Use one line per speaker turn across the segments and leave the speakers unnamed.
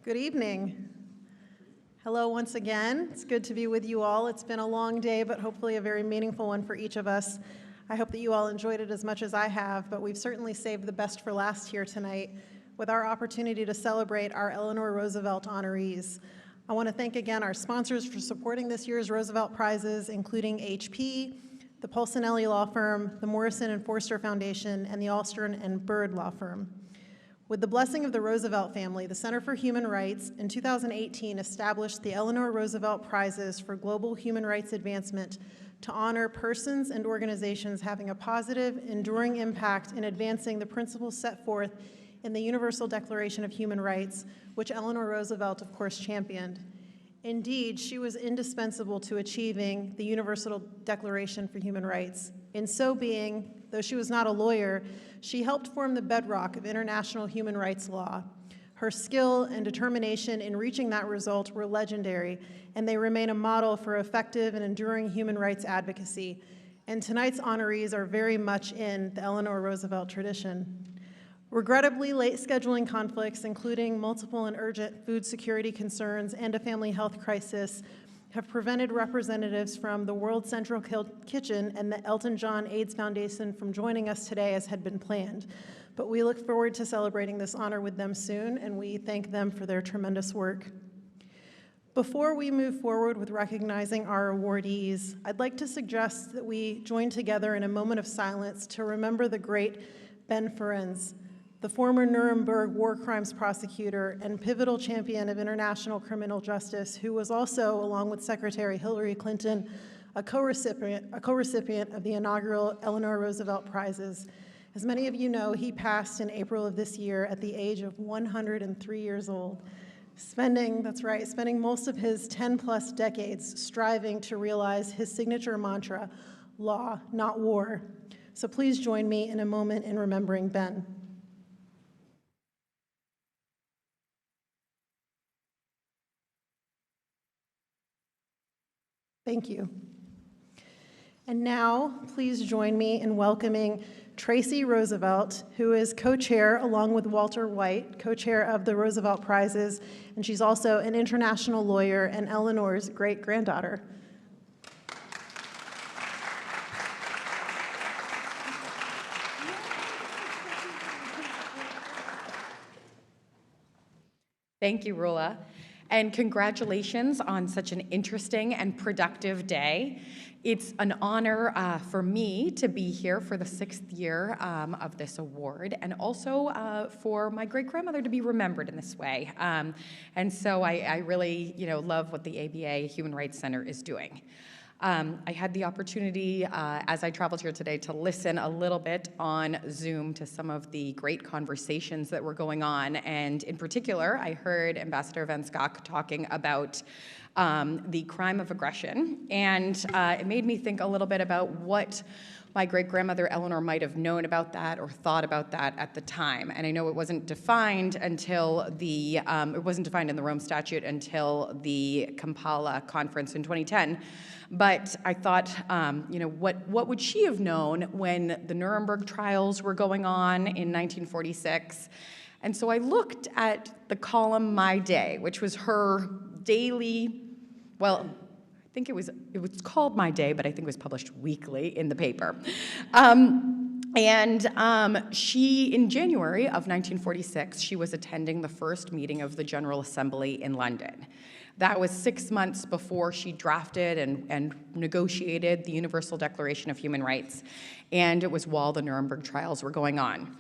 Good evening. Hello once again. It's good to be with you all. It's been a long day, but hopefully a very meaningful one for each of us. I hope that you all enjoyed it as much as I have, but we've certainly saved the best for last here tonight with our opportunity to celebrate our Eleanor Roosevelt honorees. I want to thank again our sponsors for supporting this year's Roosevelt Prizes, including HP, the Polsinelli Law Firm, the Morrison and Forster Foundation, and the Alstern and Bird Law Firm. With the blessing of the Roosevelt family, the Center for Human Rights in 2018 established the Eleanor Roosevelt Prizes for Global Human Rights Advancement to honor persons and organizations having a positive, enduring impact in advancing the principles set forth in the Universal Declaration of Human Rights, which Eleanor Roosevelt, of course, championed. Indeed, she was indispensable to achieving the Universal Declaration for Human Rights. In so being, though she was not a lawyer, she helped form the bedrock of international human rights law. Her skill and determination in reaching that result were legendary, and they remain a model for effective and enduring human rights advocacy. And tonight's honorees are very much in the Eleanor Roosevelt tradition. Regrettably, late scheduling conflicts, including multiple and urgent food security concerns and a family health crisis, have prevented representatives from the World Central Kitchen and the Elton John AIDS Foundation from joining us today as had been planned. But we look forward to celebrating this honor with them soon, and we thank them for their tremendous work. Before we move forward with recognizing our awardees, I'd like to suggest that we join together in a moment of silence to remember the great Ben Ferencz, the former Nuremberg war crimes prosecutor and pivotal champion of international criminal justice, who was also, along with Secretary Hillary Clinton, a co-recipient of the inaugural Eleanor Roosevelt Prizes. As many of you know, he passed in April of this year at the age of 103 years old, spending most of his 10-plus decades striving to realize his signature mantra, law, not war. So please join me in a moment in remembering Ben. Thank you. And now, please join me in welcoming Tracy Roosevelt, who is co-chair, along with Walter White, co-chair of the Roosevelt Prizes, and she's also an international lawyer and Eleanor's great-granddaughter.
Thank you, Roula. And congratulations on such an interesting and productive day. It's an honor for me to be here for the 6th year of this award, and also for my great-grandmother to be remembered in this way. And so I really, love what the ABA Human Rights Center is doing. I had the opportunity, as I traveled here today, to listen a little bit on Zoom to some of the great conversations that were going on. And in particular, I heard Ambassador Van Schok talking about the crime of aggression. And it made me think a little bit about what my great-grandmother Eleanor might have known about that or thought about that at the time. And I know it wasn't defined until it wasn't defined in the Rome Statute until the Kampala conference in 2010. But I thought, what would she have known when the Nuremberg trials were going on in 1946? And so I looked at the column My Day, which was her daily, well, I think it was called My Day, but I think it was published weekly in the paper. She, in January of 1946, she was attending the first meeting of the General Assembly in London. That was 6 months before she drafted and negotiated the Universal Declaration of Human Rights, and it was while the Nuremberg trials were going on.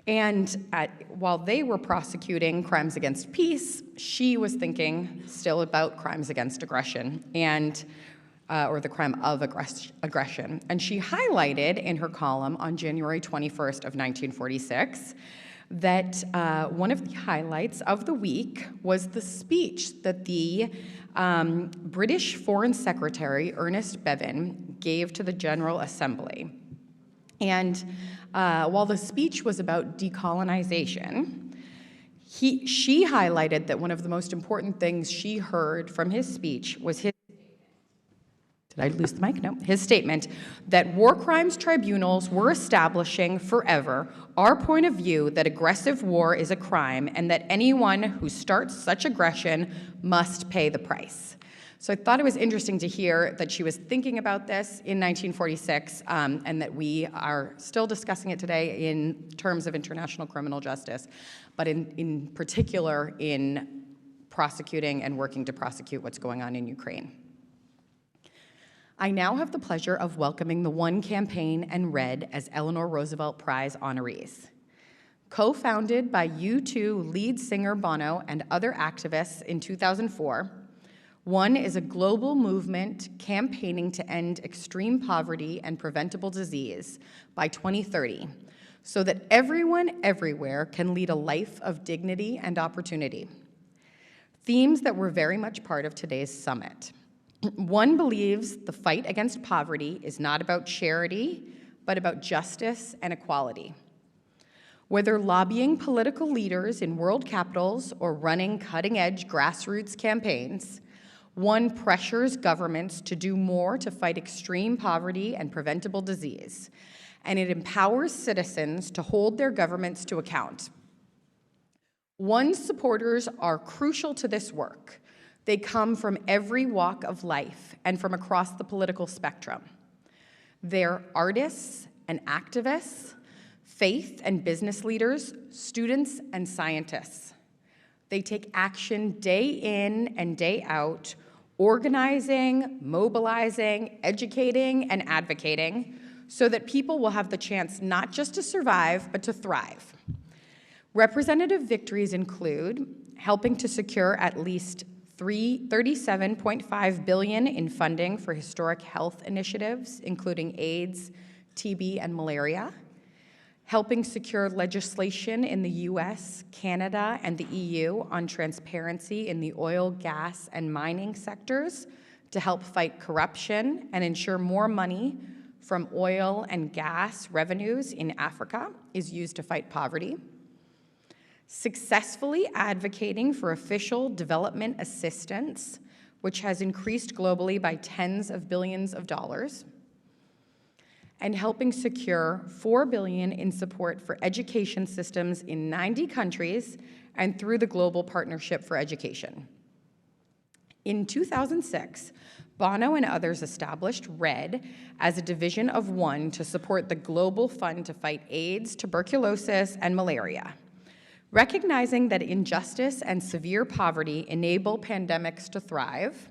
And while they were prosecuting crimes against peace, she was thinking still about crimes against aggression or the crime of aggression. And she highlighted in her column on January 21st of 1946 that one of the highlights of the week was the speech that the British Foreign Secretary, Ernest Bevin, gave to the General Assembly. And while the speech was about decolonization, she highlighted that one of the most important things she heard from his speech was his Did I lose the mic? No. His statement that war crimes tribunals were establishing forever our point of view that aggressive war is a crime and that anyone who starts such aggression must pay the price. So I thought it was interesting to hear that she was thinking about this in 1946 and that we are still discussing it today in terms of international criminal justice, but in particular in prosecuting and working to prosecute what's going on in Ukraine. I now have the pleasure of welcoming the One Campaign and Red as Eleanor Roosevelt Prize honorees. Co-founded by U2 lead singer Bono and other activists in 2004, One is a global movement campaigning to end extreme poverty and preventable disease by 2030 so that everyone everywhere can lead a life of dignity and opportunity. Themes that were very much part of today's summit. One believes the fight against poverty is not about charity, but about justice and equality. Whether lobbying political leaders in world capitals or running cutting-edge grassroots campaigns, One pressures governments to do more to fight extreme poverty and preventable disease, and it empowers citizens to hold their governments to account. One's supporters are crucial to this work. They come from every walk of life and from across the political spectrum. They're artists and activists, faith and business leaders, students and scientists. They take action day in and day out, organizing, mobilizing, educating, and advocating so that people will have the chance not just to survive, but to thrive. Representative victories include helping to secure at least $37.5 billion in funding for historic health initiatives, including AIDS, TB, and malaria, helping secure legislation in the US, Canada, and the EU on transparency in the oil, gas, and mining sectors to help fight corruption and ensure more money from oil and gas revenues in Africa is used to fight poverty, successfully advocating for official development assistance, which has increased globally by tens of billions of dollars, and helping secure $4 billion in support for education systems in 90 countries and through the Global Partnership for Education. In 2006, Bono and others established RED as a division of One to support the Global Fund to fight AIDS, tuberculosis, and malaria. Recognizing that injustice and severe poverty enable pandemics to thrive,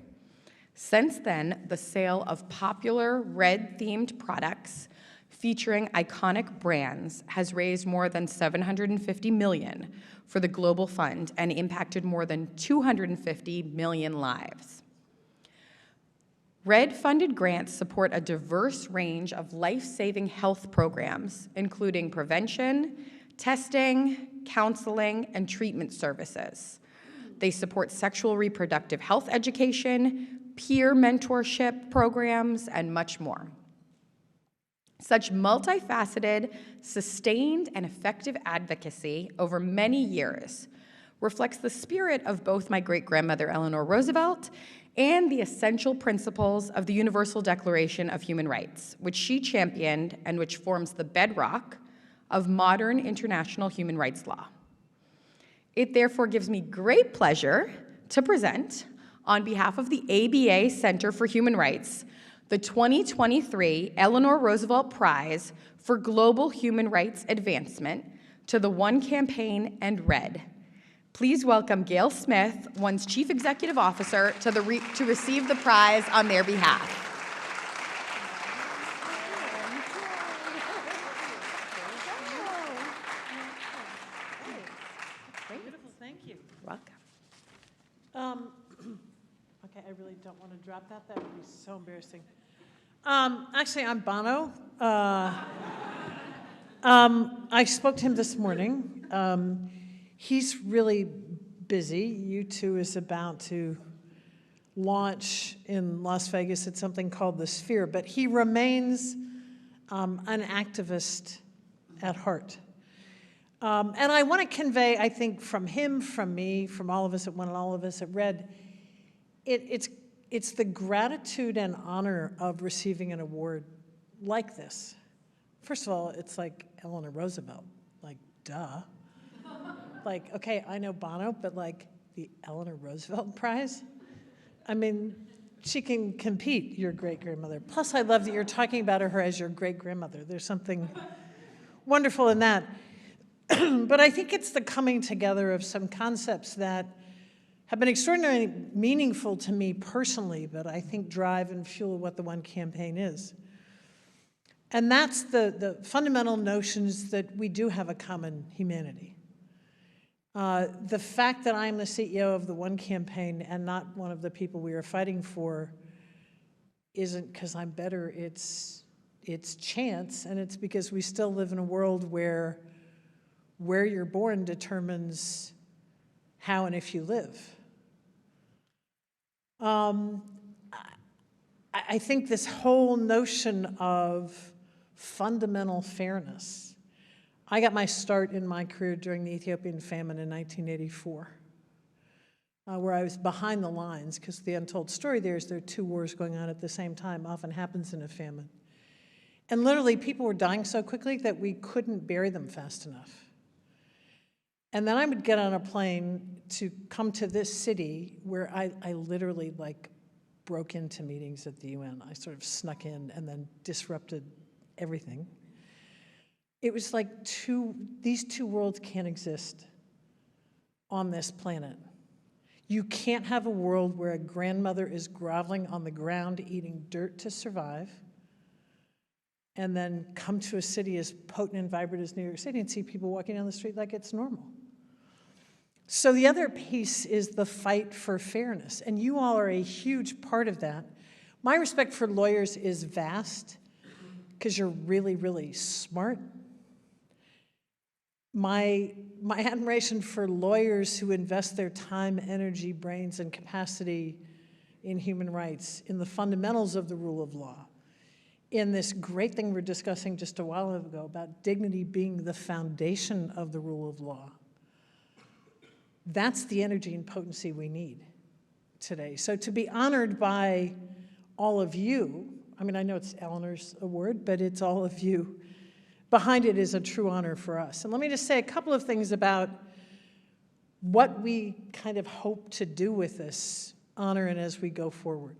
since then, the sale of popular red-themed products featuring iconic brands has raised more than $750 million for the Global Fund and impacted more than 250 million lives. Red-funded grants support a diverse range of life-saving health programs, including prevention, testing, counseling, and treatment services. They support sexual reproductive health education, peer mentorship programs, and much more. Such multifaceted, sustained, and effective advocacy over many years reflects the spirit of both my great-grandmother Eleanor Roosevelt and the essential principles of the Universal Declaration of Human Rights, which she championed and which forms the bedrock of modern international human rights law. It therefore gives me great pleasure to present, on behalf of the ABA Center for Human Rights, the 2023 Eleanor Roosevelt Prize for Global Human Rights Advancement to the One Campaign and RED. Please welcome Gayle Smith, One's Chief Executive Officer, to receive the prize on their behalf.
Beautiful, thank you.
You're welcome.
Okay, I really don't want to drop that. That would be so embarrassing. Actually, I'm Bono. I spoke to him this morning. He's really busy. U2 is about to launch in Las Vegas at something called the Sphere, but he remains an activist at heart. And I want to convey, I think, from him, from me, from all of us at One and all of us at RED, it's
it's the gratitude and honor of receiving an award like this. First of all, it's like Eleanor Roosevelt, like, duh. Like, okay, I know Bono, but like the Eleanor Roosevelt Prize? I mean, she can compete, your great-grandmother. Plus, I love that you're talking about her as your great-grandmother. There's something wonderful in that. But I think it's the coming together of some concepts that have been extraordinarily meaningful to me personally, but I think drive and fuel what the One Campaign is. And that's the fundamental notions that we do have a common humanity. The fact that I'm the CEO of the One Campaign and not one of the people we are fighting for isn't because I'm better, it's chance, and it's because we still live in a world where you're born determines how and if you live. I think this whole notion of fundamental fairness. I got my start in my career during the Ethiopian famine in 1984, where I was behind the lines, because the untold story there is there are two wars going on at the same time, often happens in a famine. And literally people were dying so quickly that we couldn't bury them fast enough. And then I would get on a plane to come to this city where I literally like broke into meetings at the UN. I sort of snuck in and then disrupted everything. It was like these two worlds can't exist on this planet. You can't have a world where a grandmother is groveling on the ground eating dirt to survive and then come to a city as potent and vibrant as New York City and see people walking down the street like it's normal. So the other piece is the fight for fairness, and you all are a huge part of that. My respect for lawyers is vast because you're really, really smart. My admiration for lawyers who invest their time, energy, brains, and capacity in human rights, in the fundamentals of the rule of law, in this great thing we're discussing just a while ago about dignity being the foundation of the rule of law. That's the energy and potency we need today. So to be honored by all of you, I mean, I know it's Eleanor's award, but it's all of you. Behind it is a true honor for us. And let me just say a couple of things about what we kind of hope to do with this honor and as we go forward.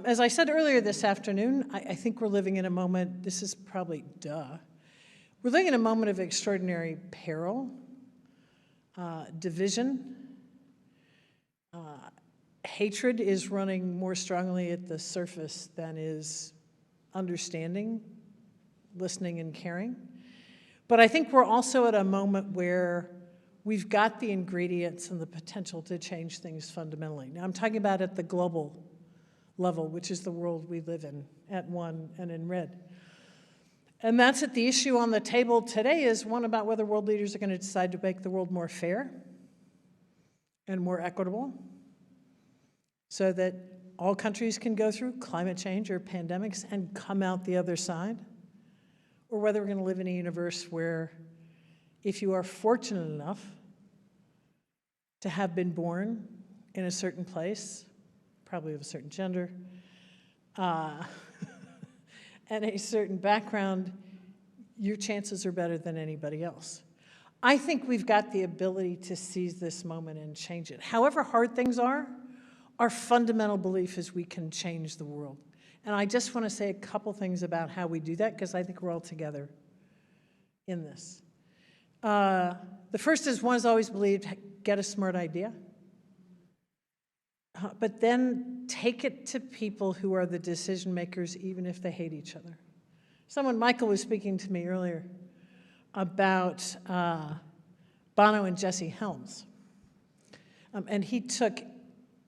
As I said earlier this afternoon, I think we're living in a moment, this is probably we're living in a moment of extraordinary peril, division. Hatred is running more strongly at the surface than is understanding, listening, and caring. But I think we're also at a moment where we've got the ingredients and the potential to change things fundamentally. Now, I'm talking about at the global level, which is the world we live in, at One and in Red. And that's at the issue on the table today is one about whether world leaders are going to decide to make the world more fair and more equitable so that all countries can go through climate change or pandemics and come out the other side, or whether we're going to live in a universe where if you are fortunate enough to have been born in a certain place, probably of a certain gender, and a certain background, your chances are better than anybody else. I think we've got the ability to seize this moment and change it. However hard things are, our fundamental belief is we can change the world. And I just want to say a couple things about how we do that, because I think we're all together in this. The first is one has always believed, get a smart idea, but then take it to people who are the decision makers, even if they hate each other. Michael was speaking to me earlier about Bono and Jesse Helms. And he took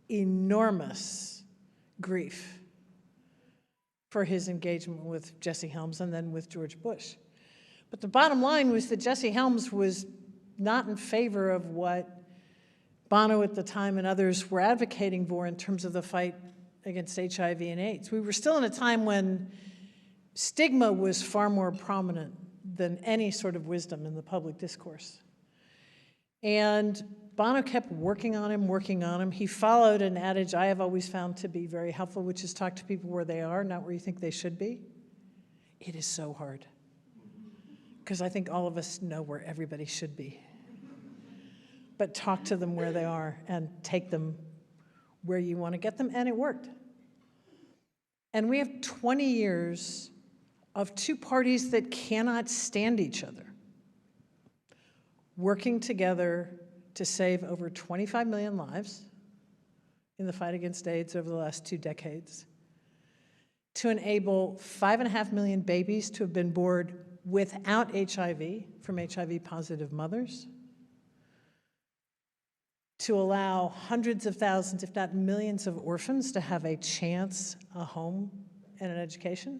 enormous grief for his engagement with Jesse Helms and then with George Bush. But the bottom line was that Jesse Helms was not in favor of what Bono at the time and others were advocating for in terms of the fight against HIV and AIDS. We were still in a time when stigma was far more prominent than any sort of wisdom in the public discourse. And Bono kept working on him. He followed an adage I have always found to be very helpful, which is talk to people where they are, not where you think they should be. It is so hard, because I think all of us know where everybody should be. But talk to them where they are and take them where you want to get them, and it worked. And we have 20 years of two parties that cannot stand each other, working together to save over 25 million lives in the fight against AIDS over the last 2 decades, to enable 5.5 million babies to have been born without HIV from HIV-positive mothers, to allow hundreds of thousands, if not millions of orphans to have a chance, a home, and an education.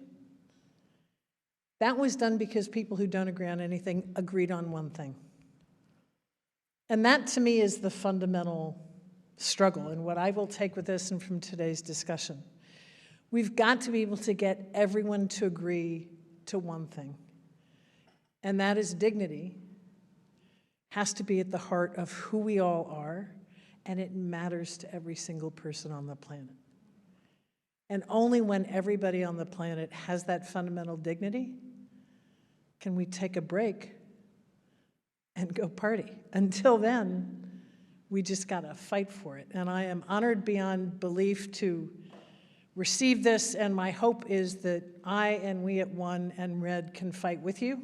That was done because people who don't agree on anything agreed on one thing. And that, to me, is the fundamental struggle, and what I will take with this and from today's discussion. We've got to be able to get everyone to agree to one thing, and that is dignity has to be at the heart of who we all are, and it matters to every single person on the planet. And only when everybody on the planet has that fundamental dignity can we take a break and go party. Until then, we just gotta fight for it. And I am honored beyond belief to receive this, and my hope is that I and we at One and Red can fight with you,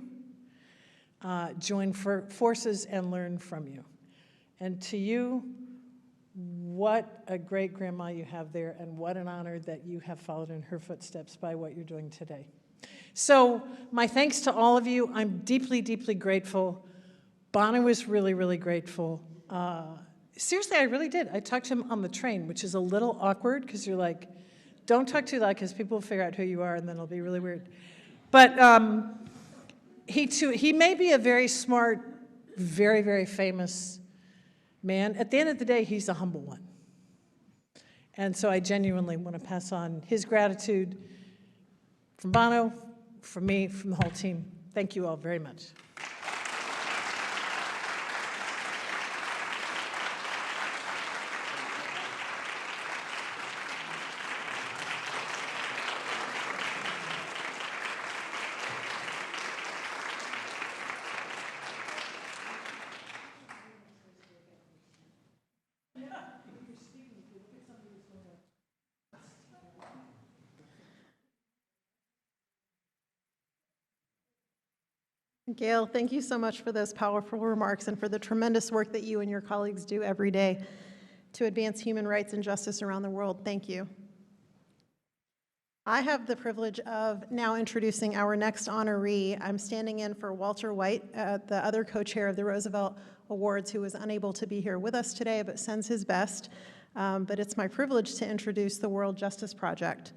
join forces and learn from you. And to you, what a great grandma you have there, and what an honor that you have followed in her footsteps by what you're doing today. So my thanks to all of you. I'm deeply, deeply grateful. Bono was really, really grateful. Seriously, I really did. I talked to him on the train, which is a little awkward because you're like, don't talk too loud because people will figure out who you are and then it'll be really weird. But he may be a very smart, very, very famous man. At the end of the day, he's a humble one. And so I genuinely want to pass on his gratitude from Bono, from me, from the whole team. Thank you all very much.
Gayle, thank you so much for those powerful remarks and for the tremendous work that you and your colleagues do every day to advance human rights and justice around the world. Thank you. I have the privilege of now introducing our next honoree. I'm standing in for Walter White, the other co-chair of the Roosevelt Awards, who was unable to be here with us today but sends his best. But it's my privilege to introduce the World Justice Project.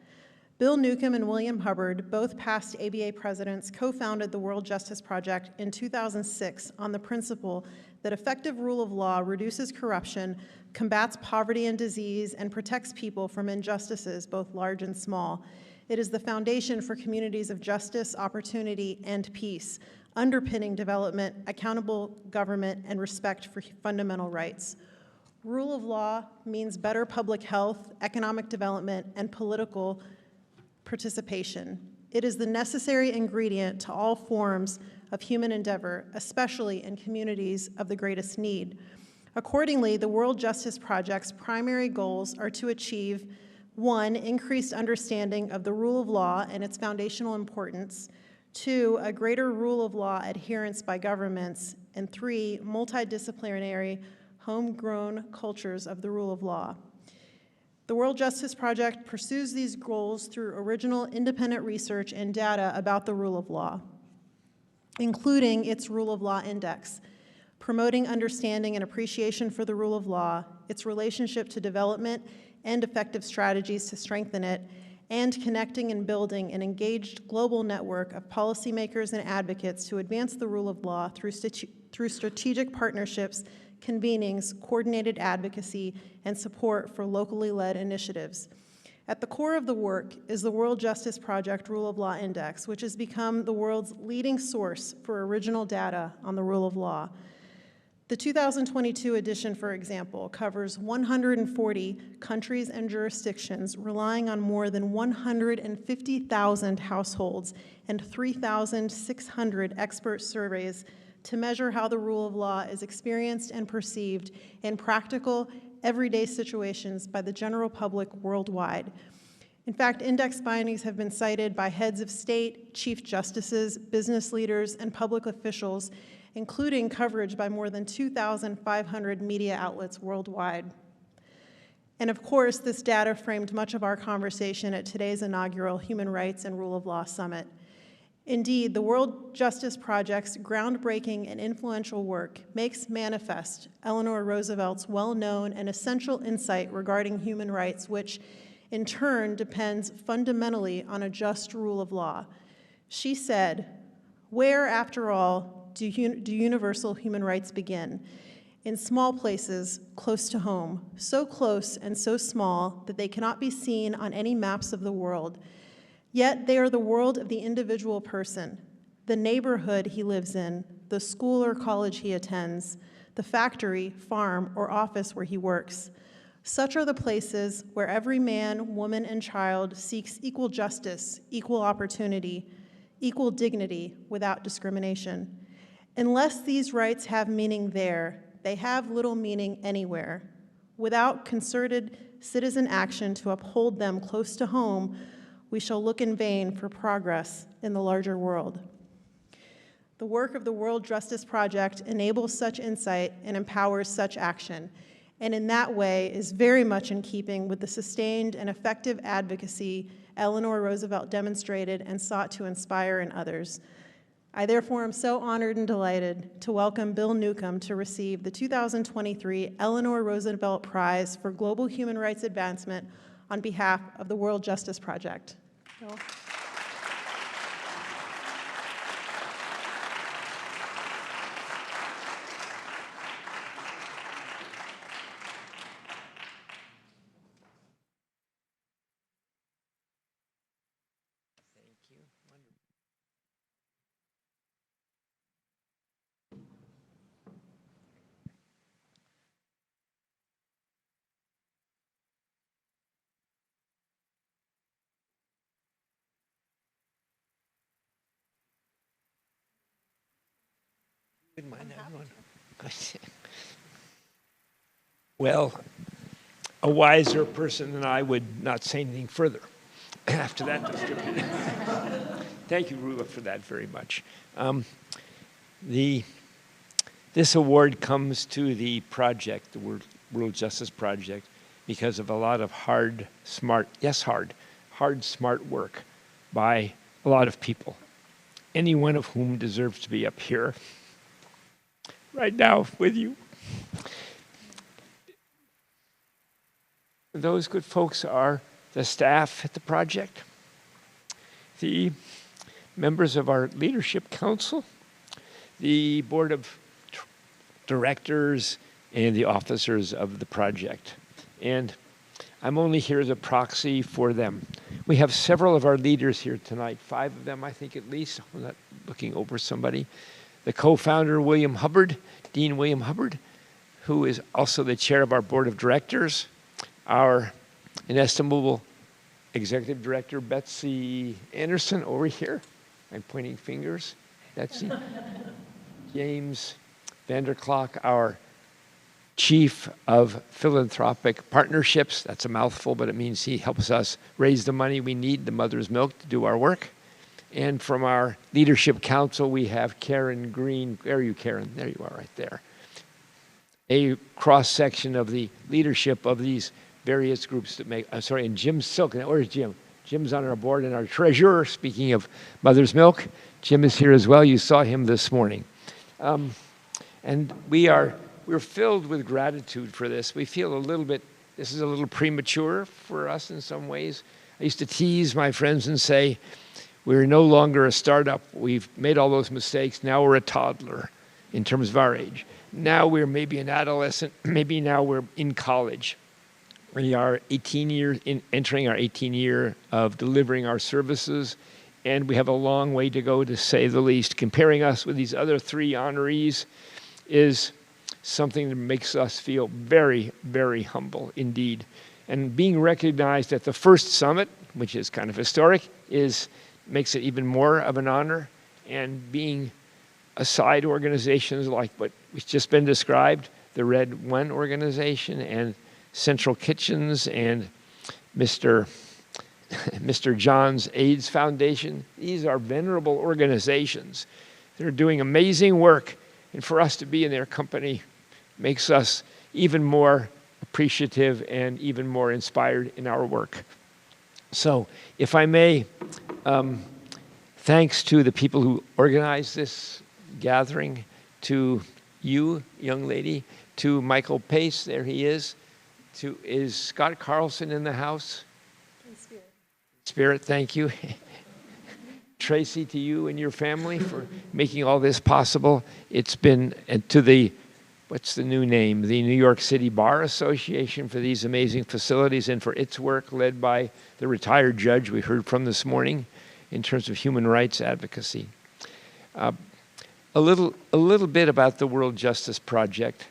Bill Neukom and William Hubbard, both past ABA presidents, co-founded the World Justice Project in 2006 on the principle that effective rule of law reduces corruption, combats poverty and disease, and protects people from injustices, both large and small. It is the foundation for communities of justice, opportunity, and peace, underpinning development, accountable government, and respect for fundamental rights. Rule of law means better public health, economic development, and political participation. It is the necessary ingredient to all forms of human endeavor, especially in communities of the greatest need. Accordingly, the World Justice Project's primary goals are to achieve 1, increased understanding of the rule of law and its foundational importance, 2, a greater rule of law adherence by governments, and 3, multidisciplinary, homegrown cultures of the rule of law. The World Justice Project pursues these goals through original independent research and data about the rule of law, including its Rule of Law Index, promoting understanding and appreciation for the rule of law, its relationship to development and effective strategies to strengthen it, and connecting and building an engaged global network of policymakers and advocates to advance the rule of law through strategic partnerships, convenings, coordinated advocacy, and support for locally led initiatives. At the core of the work is the World Justice Project Rule of Law Index, which has become the world's leading source for original data on the rule of law. The 2022 edition, for example, covers 140 countries and jurisdictions, relying on more than 150,000 households and 3,600 expert surveys to measure how the rule of law is experienced and perceived in practical, everyday situations by the general public worldwide. In fact, index findings have been cited by heads of state, chief justices, business leaders, and public officials, including coverage by more than 2,500 media outlets worldwide. And of course, this data framed much of our conversation at today's inaugural Human Rights and Rule of Law Summit. Indeed, the World Justice Project's groundbreaking and influential work makes manifest Eleanor Roosevelt's well-known and essential insight regarding human rights, which in turn depends fundamentally on a just rule of law. She said, "Where, after all, do universal human rights begin? In small places close to home, so close and so small that they cannot be seen on any maps of the world. Yet they are the world of the individual person, the neighborhood he lives in, the school or college he attends, the factory, farm, or office where he works. Such are the places where every man, woman, and child seeks equal justice, equal opportunity, equal dignity without discrimination. Unless these rights have meaning there, they have little meaning anywhere. Without concerted citizen action to uphold them close to home, we shall look in vain for progress in the larger world." The work of the World Justice Project enables such insight and empowers such action, and in that way is very much in keeping with the sustained and effective advocacy Eleanor Roosevelt demonstrated and sought to inspire in others. I therefore am so honored and delighted to welcome Bill Neukom to receive the 2023 Eleanor Roosevelt Prize for Global Human Rights Advancement on behalf of the World Justice Project. Bill.
Good mind, everyone. Well, a wiser person than I would not say anything further after that description. Thank you, Roula, for that very much. This award comes to the project, the World Justice Project, because of a lot of hard, smart work by a lot of people, any one of whom deserves to be up here right now with you. Those good folks are the staff at the project, the members of our leadership council, the board of directors, and the officers of the project. And I'm only here as a proxy for them. We have several of our leaders here tonight, 5 of them, I think at least. I'm not looking over somebody. The co-founder, Dean William Hubbard, who is also the chair of our board of directors, our inestimable executive director, Betsy Anderson, over here. I'm pointing fingers, Betsy. James Vanderklok, our chief of philanthropic partnerships. That's a mouthful, but it means he helps us raise the money we need, the mother's milk, to do our work. And from our leadership council, we have Karen Green. Where are you, Karen? There you are, right there. A cross-section of the leadership of these various groups that make, and Jim Silken. Where's Jim? Jim's on our board, and our treasurer, speaking of mother's milk, Jim is here as well. You saw him this morning. And we're filled with gratitude for this. We feel this is a little premature for us in some ways. I used to tease my friends and say, we're no longer a startup. We've made all those mistakes. Now we're a toddler in terms of our age. Now we're maybe an adolescent. Maybe now we're in college. We are entering our 18 year of delivering our services, and we have a long way to go, to say the least. Comparing us with these other 3 honorees is something that makes us feel very, very humble indeed. And being recognized at the first summit, which is kind of historic, makes it even more of an honor. And being aside organizations like what has just been described, the Red One organization and Central Kitchens and Mr. John's AIDS Foundation, these are venerable organizations. They're doing amazing work, and for us to be in their company makes us even more appreciative and even more inspired in our work. So, if I may, thanks to the people who organized this gathering, to you, young lady, to Michael Pace, there he is Scott Carlson in the house? Spirit, thank you. Tracy, to you and your family for making all this possible. It's been, and to the, what's the new name? The New York City Bar Association for these amazing facilities and for its work led by the retired judge we heard from this morning in terms of human rights advocacy. A little bit about the World Justice Project.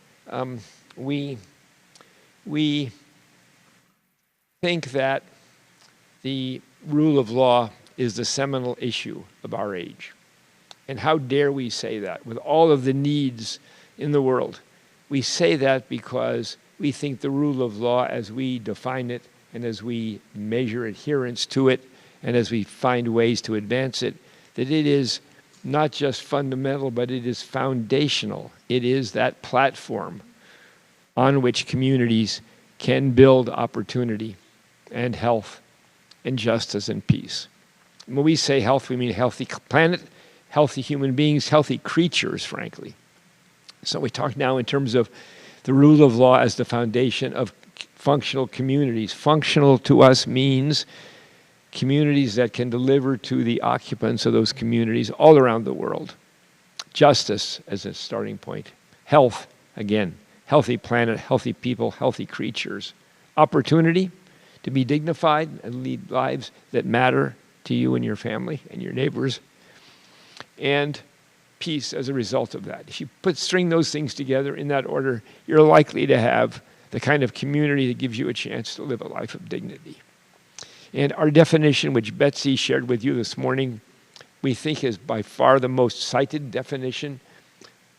We think that the rule of law is the seminal issue of our age. And how dare we say that with all of the needs in the world? We say that because we think the rule of law as we define it and as we measure adherence to it and as we find ways to advance it, that it is not just fundamental, but it is foundational. It is that platform on which communities can build opportunity and health and justice and peace. When we say health, we mean healthy planet, healthy human beings, healthy creatures, frankly. So we talk now in terms of the rule of law as the foundation of functional communities. Functional to us means communities that can deliver to the occupants of those communities all around the world. Justice as a starting point. Health, again, healthy planet, healthy people, healthy creatures. Opportunity to be dignified and lead lives that matter to you and your family and your neighbors. And peace as a result of that. If you string those things together in that order, you're likely to have the kind of community that gives you a chance to live a life of dignity. And our definition, which Betsy shared with you this morning, we think is by far the most cited definition.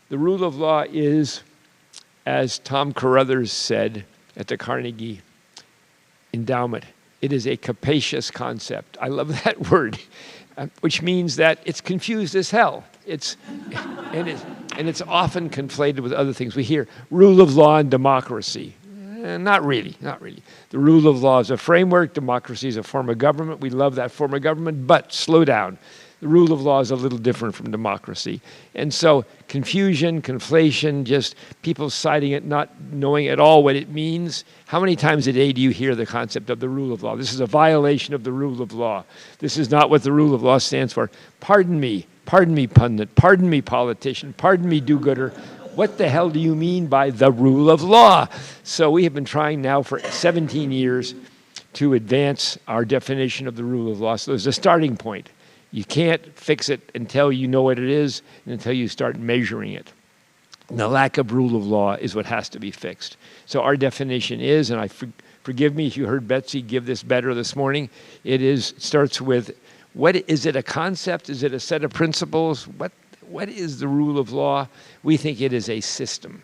The rule of law is, as Tom Carruthers said at the Carnegie Endowment, it is a capacious concept. I love that word, which means that it's confused as hell. It's often conflated with other things. We hear rule of law and democracy. Not really. The rule of law is a framework. Democracy is a form of government. We love that form of government, but slow down. The rule of law is a little different from democracy. And so confusion, conflation, just people citing it, not knowing at all what it means. How many times a day do you hear the concept of the rule of law? This is a violation of the rule of law. This is not what the rule of law stands for. Pardon me, pundit, pardon me, politician, pardon me, do-gooder. What the hell do you mean by the rule of law? So we have been trying now for 17 years to advance our definition of the rule of law. So there's a starting point. You can't fix it until you know what it is and until you start measuring it. And the lack of rule of law is what has to be fixed. So our definition is, and forgive me if you heard Betsy give this better this morning, it starts with, what is it a concept? Is it a set of principles? What is the rule of law? We think it is a system.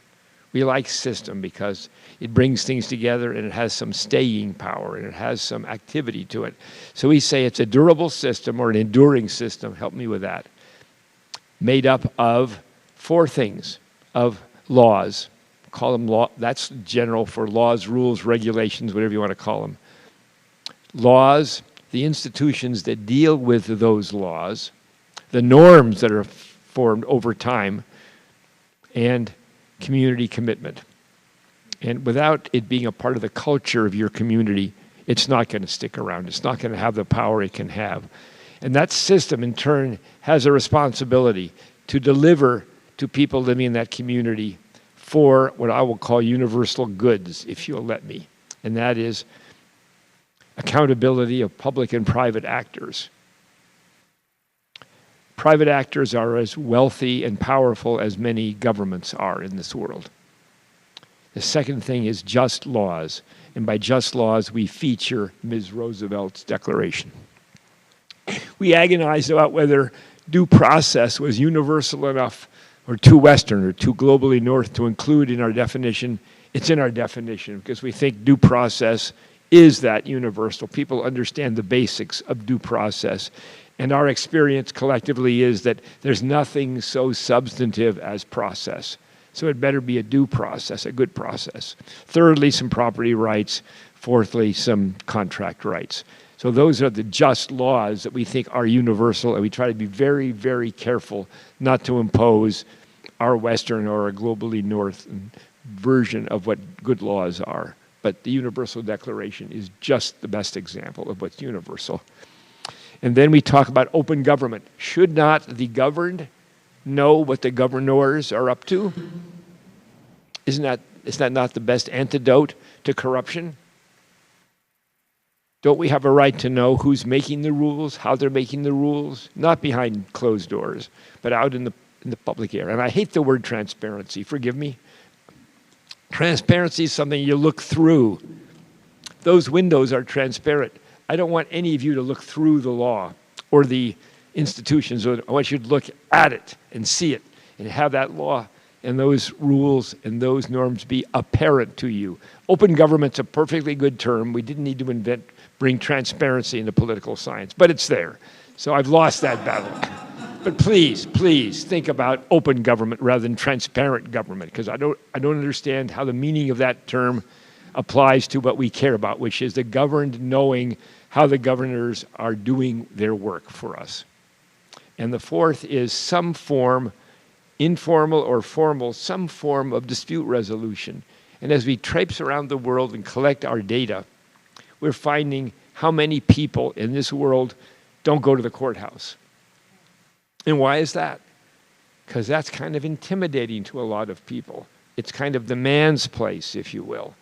We like system because it brings things together and it has some staying power and it has some activity to it. So we say it's a durable system or an enduring system, help me with that, made up of 4 things, of laws. Call them law, that's general for laws, rules, regulations, whatever you want to call them. Laws, the institutions that deal with those laws, the norms that are formed over time, and community commitment. And without it being a part of the culture of your community, it's not going to stick around. It's not going to have the power it can have. And that system, in turn, has a responsibility to deliver to people living in that community for what I will call universal goods, if you'll let me. And that is accountability of public and private actors. Private actors are as wealthy and powerful as many governments are in this world. The second thing is just laws. And by just laws, we feature Ms. Roosevelt's declaration. We agonized about whether due process was universal enough or too Western or too globally North to include in our definition. It's in our definition because we think due process is that universal. People understand the basics of due process. And our experience collectively is that there's nothing so substantive as process. So it better be a due process, a good process. Thirdly, some property rights. Fourthly, some contract rights. So those are the just laws that we think are universal, and we try to be very, very careful not to impose our Western or a globally North version of what good laws are. But the Universal Declaration is just the best example of what's universal. And then we talk about open government. Should not the governed know what the governors are up to? Is that not the best antidote to corruption? Don't we have a right to know who's making the rules, how they're making the rules? Not behind closed doors, but out in the public air. And I hate the word transparency, forgive me. Transparency is something you look through. Those windows are transparent. I don't want any of you to look through the law or the institutions. I want you to look at it and see it and have that law and those rules and those norms be apparent to you. Open government's a perfectly good term. We didn't need to bring transparency into political science, but it's there. So I've lost that battle. But please, please think about open government rather than transparent government, because I don't understand how the meaning of that term applies to what we care about, which is the governed knowing how the governors are doing their work for us. And the fourth is some form, informal or formal, some form of dispute resolution. And as we traipse around the world and collect our data, we're finding how many people in this world don't go to the courthouse. And why is that? Because that's kind of intimidating to a lot of people. It's kind of the man's place, if you will.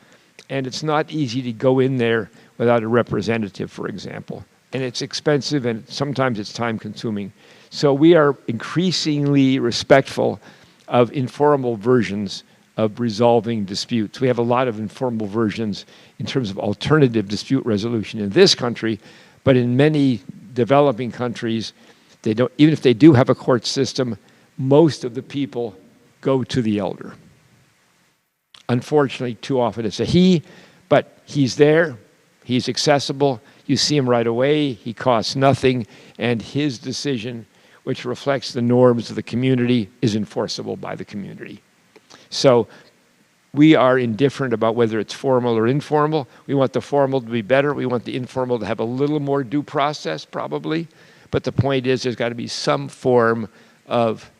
And it's not easy to go in there without a representative, for example. And it's expensive and sometimes it's time consuming. So we are increasingly respectful of informal versions of resolving disputes. We have a lot of informal versions in terms of alternative dispute resolution in this country, but in many developing countries, they don't, even if they do have a court system, most of the people go to the elder. Unfortunately, too often it's a he, but he's there, he's accessible, you see him right away, he costs nothing, and his decision, which reflects the norms of the community, is enforceable by the community. So we are indifferent about whether it's formal or informal. We want the formal to be better. We want the informal to have a little more due process, probably. But the point is there's got to be some form of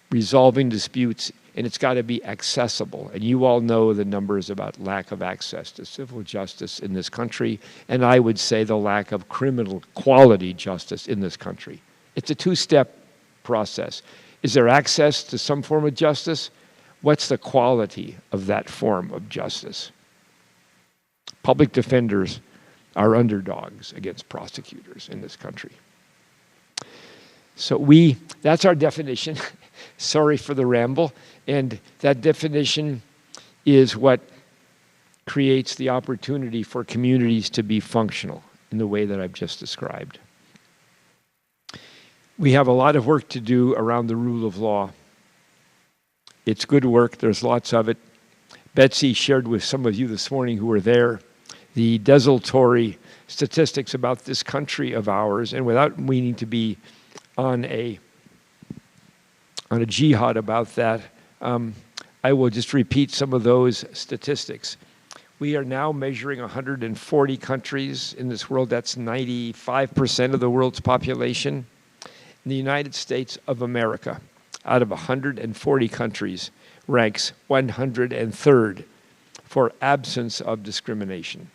resolving disputes, and it's got to be accessible. And you all know the numbers about lack of access to civil justice in this country, and I would say the lack of criminal quality justice in this country. It's a two-step process. Is there access to some form of justice? What's the quality of that form of justice? Public defenders are underdogs against prosecutors in this country. So that's our definition. Sorry for the ramble. And that definition is what creates the opportunity for communities to be functional in the way that I've just described. We have a lot of work to do around the rule of law. It's good work. There's lots of it. Betsy shared with some of you this morning who were there the desultory statistics about this country of ours, and without meaning to be on a jihad about that, I will just repeat some of those statistics. We are now measuring 140 countries in this world. That's 95% of the world's population. In the United States of America, out of 140 countries, ranks 103rd for absence of discrimination.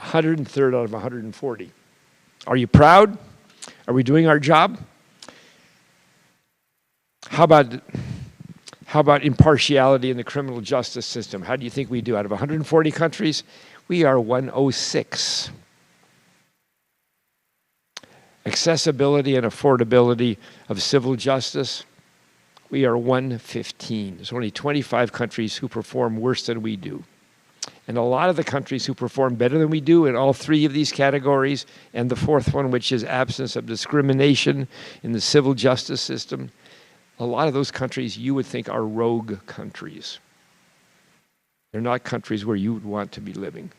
103rd out of 140. Are you proud? Are we doing our job? How about impartiality in the criminal justice system? How do you think we do? Out of 140 countries, we are 106. Accessibility and affordability of civil justice, we are 115. There's only 25 countries who perform worse than we do. And a lot of the countries who perform better than we do in all three of these categories, and the fourth one, which is absence of discrimination in the civil justice system, a lot of those countries you would think are rogue countries. They're not countries where you would want to be living.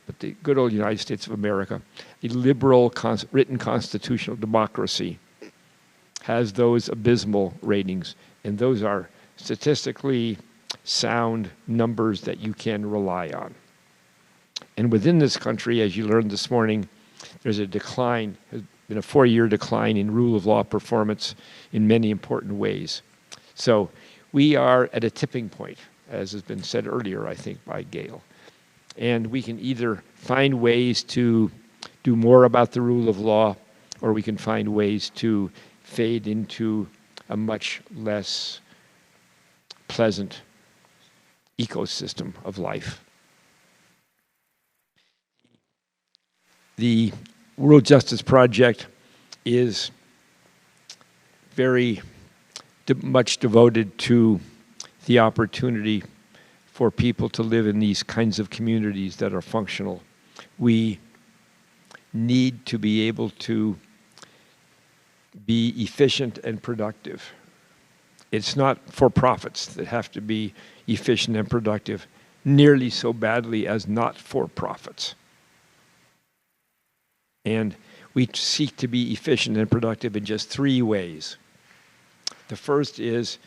But the good old United States of America, a liberal written constitutional democracy, has those abysmal ratings, and those are statistically sound numbers that you can rely on. And within this country, as you learned this morning, there's a decline, has been a 4-year decline in rule of law performance in many important ways. So we are at a tipping point, as has been said earlier, I think, by Gayle. And we can either find ways to do more about the rule of law, or we can find ways to fade into a much less pleasant ecosystem of life. The World Justice Project is very much devoted to the opportunity for people to live in these kinds of communities that are functional. We need to be able to be efficient and productive. It's not for-profits that have to be efficient and productive nearly so badly as not-for-profits. And we seek to be efficient and productive in just 3 ways. The first is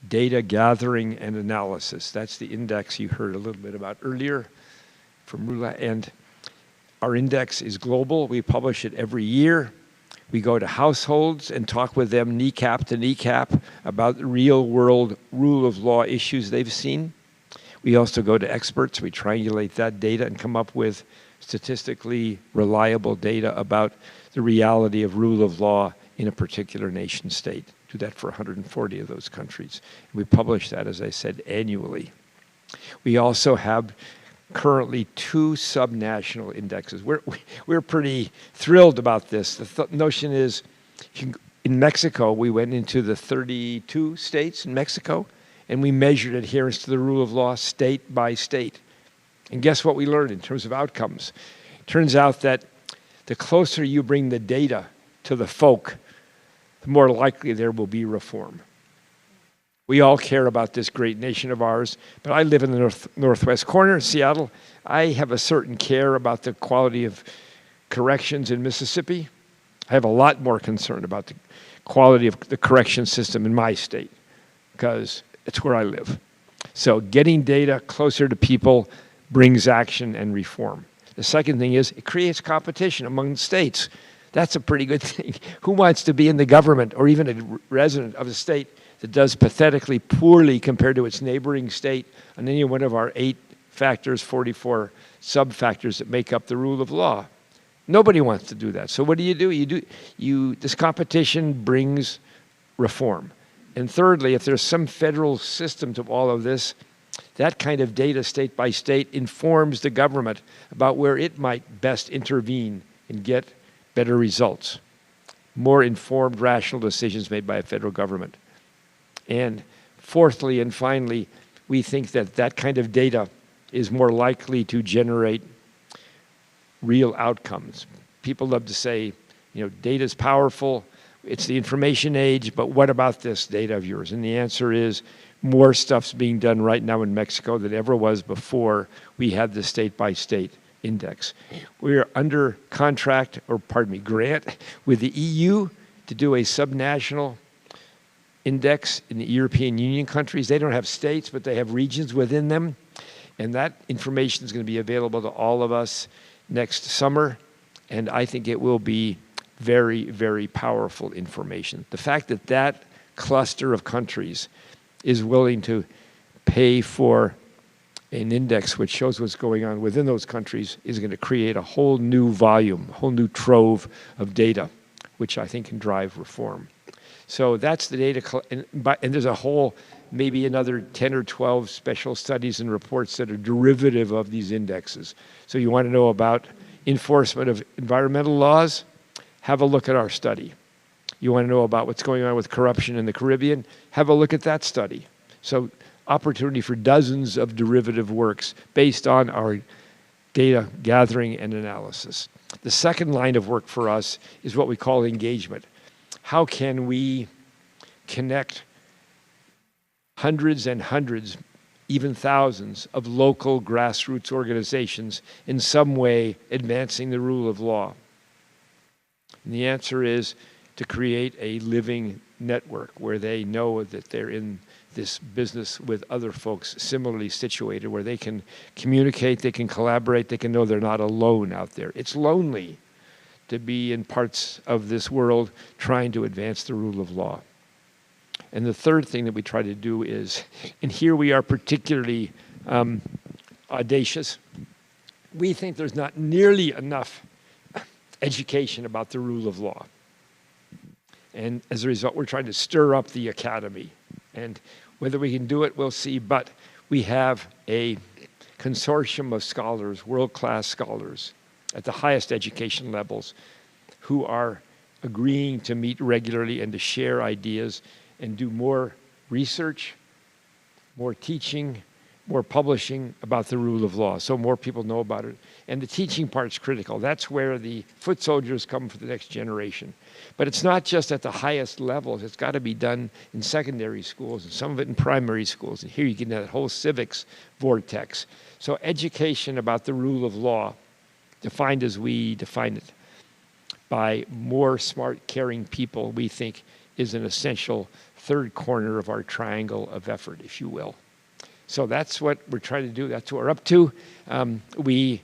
data gathering and analysis. That's the index you heard a little bit about earlier from Roula. And our index is global. We publish it every year. We go to households and talk with them kneecap to kneecap about the real world rule of law issues they've seen. We also go to experts. We triangulate that data and come up with statistically reliable data about the reality of rule of law in a particular nation state. Do that for 140 of those countries. We publish that, as I said, annually. We also have currently 2 subnational indexes. We're pretty thrilled about this. The notion is, in Mexico, we went into the 32 states in Mexico, and we measured adherence to the rule of law state by state. And guess what we learned in terms of outcomes? It turns out that the closer you bring the data to the folk, the more likely there will be reform. We all care about this great nation of ours, but I live in the northwest corner of Seattle. I have a certain care about the quality of corrections in Mississippi. I have a lot more concern about the quality of the correction system in my state, because it's where I live. So getting data closer to people brings action and reform. The second thing is it creates competition among the states. That's a pretty good thing. Who wants to be in the government or even a resident of a state that does pathetically poorly compared to its neighboring state on any one of our 8 factors, 44 sub-factors that make up the rule of law? Nobody wants to do that. So what do? This competition brings reform. And thirdly, if there's some federal system to all of this, that kind of data state by state informs the government about where it might best intervene and get better results. More informed, rational decisions made by a federal government. And fourthly and finally, we think that that kind of data is more likely to generate real outcomes. People love to say, data is powerful, it's the information age, but what about this data of yours? And the answer is more stuff's being done right now in Mexico than ever was before we had the state-by-state index. We're under contract, grant with the EU to do a subnational index in the European Union countries. They don't have states, but they have regions within them. And that information is going to be available to all of us next summer. And I think it will be very, very powerful information. The fact that that cluster of countries is willing to pay for an index which shows what's going on within those countries is going to create a whole new volume, a whole new trove of data, which I think can drive reform. So that's the data, and there's a whole, maybe another 10 or 12 special studies and reports that are derivative of these indexes. So you want to know about enforcement of environmental laws? Have a look at our study. You want to know about what's going on with corruption in the Caribbean? Have a look at that study. So opportunity for dozens of derivative works based on our data gathering and analysis. The second line of work for us is what we call engagement. How can we connect hundreds and hundreds, even thousands, of local grassroots organizations in some way advancing the rule of law? And the answer is to create a living network where they know that they're in this business with other folks similarly situated, where they can communicate, they can collaborate, they can know they're not alone out there. It's lonely to be in parts of this world trying to advance the rule of law. And the third thing that we try to do is, and here we are particularly audacious, we think there's not nearly enough education about the rule of law. And as a result, we're trying to stir up the academy. And whether we can do it, we'll see. But we have a consortium of scholars, world-class scholars, at the highest education levels, who are agreeing to meet regularly and to share ideas and do more research, more teaching, more publishing about the rule of law, so more people know about it. And the teaching part's critical. That's where the foot soldiers come for the next generation. But it's not just at the highest levels. It's got to be done in secondary schools, and some of it in primary schools. And here you get that whole civics vortex. So education about the rule of law, defined as we define it, by more smart, caring people, we think is an essential third corner of our triangle of effort, if you will. So that's what we're trying to do. That's what we're up to. We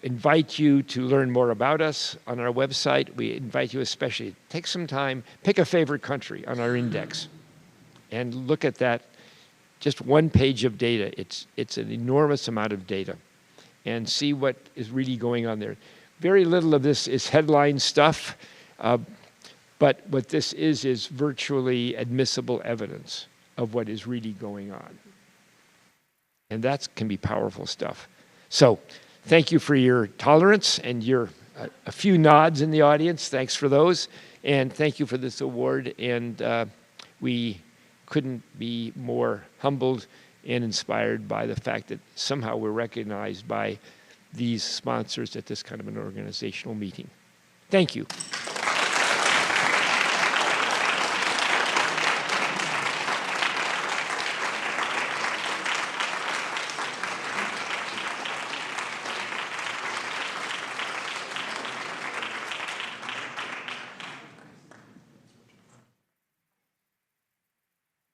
invite you to learn more about us on our website. We invite you especially, take some time, pick a favorite country on our index and look at that. Just one page of data. It's an enormous amount of data, and see what is really going on there. Very little of this is headline stuff, but what this is virtually admissible evidence of what is really going on. And that can be powerful stuff. So thank you for your tolerance and your a few nods in the audience. Thanks for those. And thank you for this award. And we couldn't be more humbled and inspired by the fact that somehow we're recognized by these sponsors at this kind of an organizational meeting. Thank you.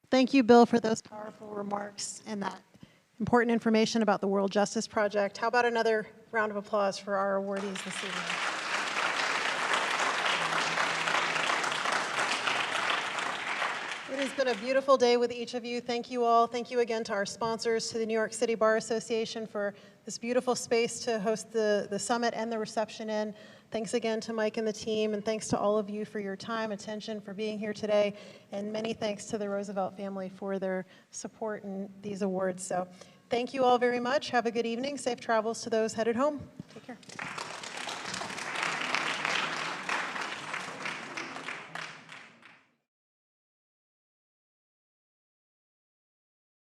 Thank you, Bill, for those powerful remarks and that important information about the World Justice Project. How about another round of applause for our awardees this evening? It has been a beautiful day with each of you. Thank you all. Thank you again to our sponsors, to the New York City Bar Association for this beautiful space to host the summit and the reception in. Thanks again to Mike and the team, and thanks to all of you for your time, attention, for being here today, and many thanks to the Roosevelt family for their support in these awards. So thank you all very much. Have a good evening. Safe travels to those headed home. Take care.